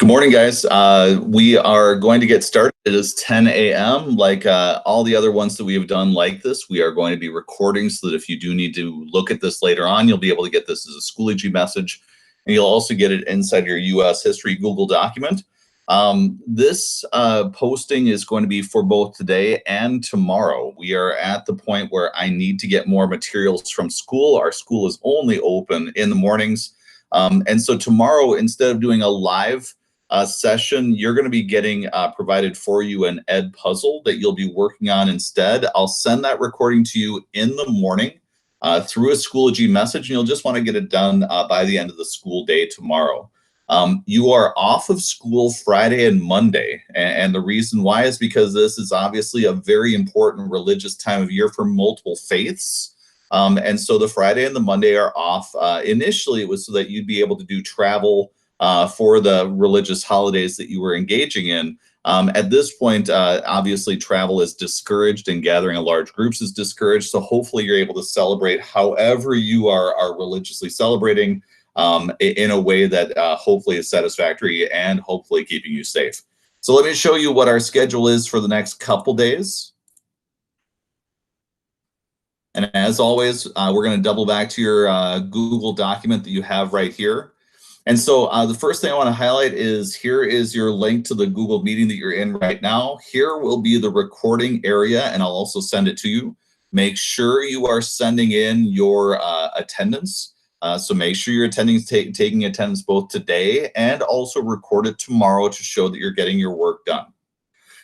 Good morning, guys. We are going to get started. It is 10 a.m. Like all the other ones that we have done like this, we are going to be recording so that if you do need to look at this later on, you'll be able to get this as a Schoology message. And you'll also get it inside your U.S. History Google document. This posting is going to be for both today and tomorrow. We are at the point where I need to get more materials from school. Our school is only open in the mornings. And so tomorrow, instead of doing a live session, you're going to be getting provided for you an ed puzzle that you'll be working on instead. I'll send that recording to you in the morning through a Schoology message, and you'll just want to get it done by the end of the school day tomorrow. You are off of school Friday and Monday, and the reason why is because this is obviously a very important religious time of year for multiple faiths. And so the Friday and the Monday are off. Initially, it was so that you'd be able to do travel for the religious holidays that you were engaging in. At this point, obviously, travel is discouraged and gathering in large groups is discouraged. So hopefully you're able to celebrate however you are religiously celebrating in a way that hopefully is satisfactory and hopefully keeping you safe. So let me show you what our schedule is for the next couple days. And as always, we're going to double back to your Google document that you have right here. And so the first thing I want to highlight is here is your link to the Google meeting that you're in right now. Here will be the recording area, and I'll also send it to you. Make sure you are sending in your attendance. So make sure you're taking attendance both today and also record it tomorrow to show that you're getting your work done.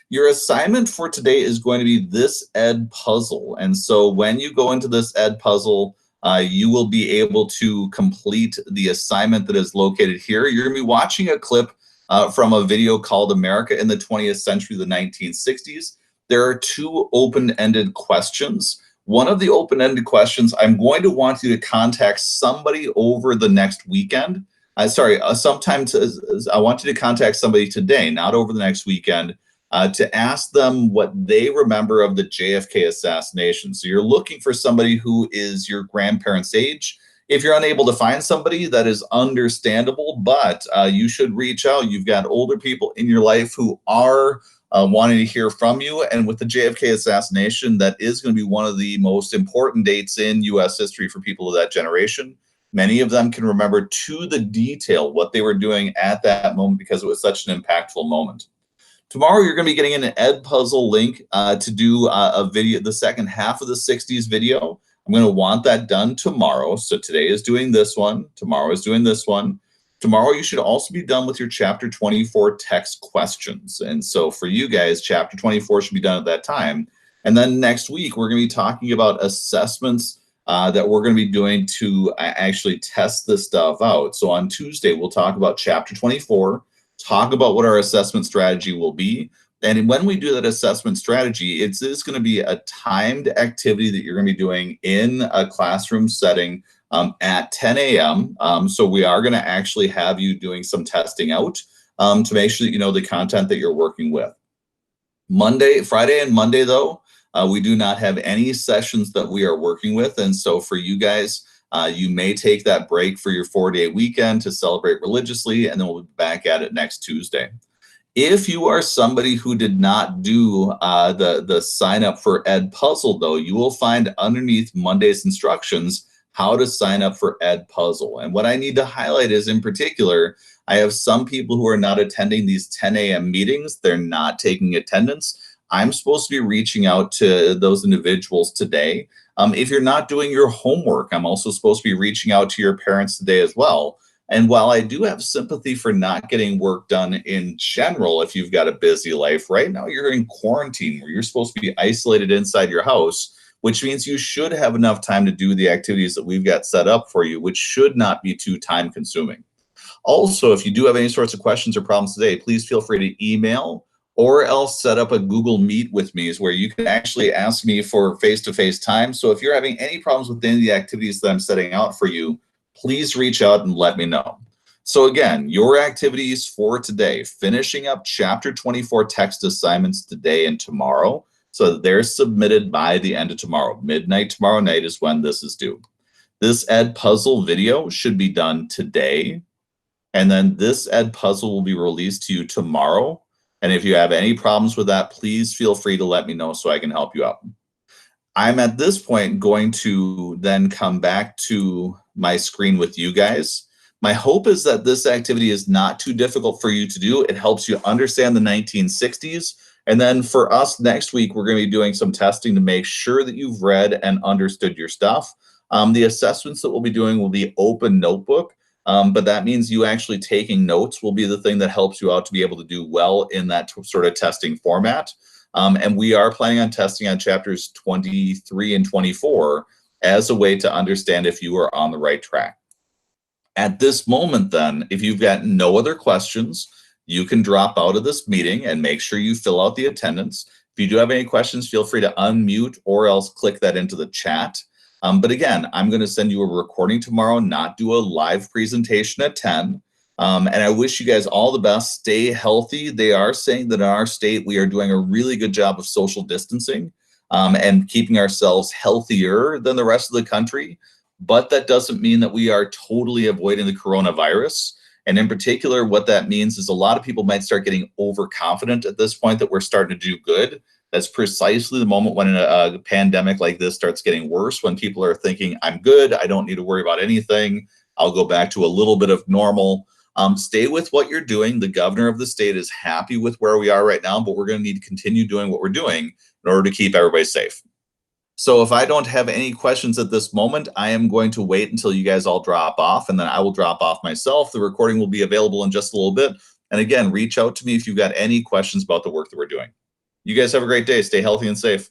Your assignment for today is going to be this ed puzzle. And so when you go into this ed puzzle, you will be able to complete the assignment that is located here. You're going to be watching a clip from a video called America in the 20th Century, the 1960s. There are two open-ended questions. One of the open-ended questions, I'm going to want you to contact somebody over the next weekend. I want you to contact somebody today, not over the next weekend, to ask them what they remember of the JFK assassination. So you're looking for somebody who is your grandparents' age. If you're unable to find somebody, that is understandable, but you should reach out. You've got older people in your life who are wanting to hear from you. And with the JFK assassination, that is going to be one of the most important dates in U.S. history for people of that generation. Many of them can remember to the detail what they were doing at that moment because it was such an impactful moment. Tomorrow, you're going to be getting an ed puzzle link to do a video, the second half of the 60s video. I'm going to want that done tomorrow. So today is doing this one. Tomorrow is doing this one. Tomorrow, you should also be done with your Chapter 24 text questions. And so for you guys, Chapter 24 should be done at that time. And then next week, we're going to be talking about assessments that we're going to be doing to actually test this stuff out. So on Tuesday, we'll talk about Chapter 24. Talk about what our assessment strategy will be. And when we do that assessment strategy, it is going to be a timed activity that you're going to be doing in a classroom setting at 10 a.m. So we are going to actually have you doing some testing out to make sure that you know the content that you're working with. Friday and Monday, though, we do not have any sessions that we are working with. And so for you guys, you may take that break for your 4-day weekend to celebrate religiously, and then we'll be back at it next Tuesday. If you are somebody who did not do the sign up for Ed Puzzle, though, you will find underneath Monday's instructions how to sign up for Ed Puzzle. And what I need to highlight is, in particular, I have some people who are not attending these 10 a.m. meetings. They're not taking attendance. I'm supposed to be reaching out to those individuals today. If you're not doing your homework, I'm also supposed to be reaching out to your parents today as well. And while I do have sympathy for not getting work done in general, if you've got a busy life, right now you're in quarantine where you're supposed to be isolated inside your house, which means you should have enough time to do the activities that we've got set up for you, which should not be too time consuming. Also, if you do have any sorts of questions or problems today, please feel free to email or else set up a Google Meet with me, is where you can actually ask me for face-to-face time. So if you're having any problems with any of the activities that I'm setting out for you, please reach out and let me know. So again, your activities for today, finishing up Chapter 24 text assignments today and tomorrow, so that they're submitted by the end of tomorrow. Midnight tomorrow night is when this is due. This Ed Puzzle video should be done today. And then this Ed puzzle will be released to you tomorrow. And if you have any problems with that, please feel free to let me know so I can help you out. I'm at this point going to then come back to my screen with you guys. My hope is that this activity is not too difficult for you to do. It helps you understand the 1960s. And then for us next week, we're going to be doing some testing to make sure that you've read and understood your stuff. The assessments that we'll be doing will be open notebook, but that means you actually taking notes will be the thing that helps you out to be able to do well in that sort of testing format. And we are planning on testing on chapters 23 and 24 as a way to understand if you are on the right track. At this moment, then, if you've got no other questions, you can drop out of this meeting and make sure you fill out the attendance. If you do have any questions, feel free to unmute or else click that into the chat. But again, I'm going to send you a recording tomorrow, not do a live presentation at 10. And I wish you guys all the best. Stay healthy. They are saying that in our state, we are doing a really good job of social distancing and keeping ourselves healthier than the rest of the country. But that doesn't mean that we are totally avoiding the coronavirus. And in particular, what that means is a lot of people might start getting overconfident at this point that we're starting to do good. That's precisely the moment when a pandemic like this starts getting worse, when people are thinking, I'm good, I don't need to worry about anything, I'll go back to a little bit of normal. Stay with what you're doing. The governor of the state is happy with where we are right now, but we're going to need to continue doing what we're doing in order to keep everybody safe. So if I don't have any questions at this moment, I am going to wait until you guys all drop off, and then I will drop off myself. The recording will be available in just a little bit. And again, reach out to me if you've got any questions about the work that we're doing. You guys have a great day. Stay healthy and safe.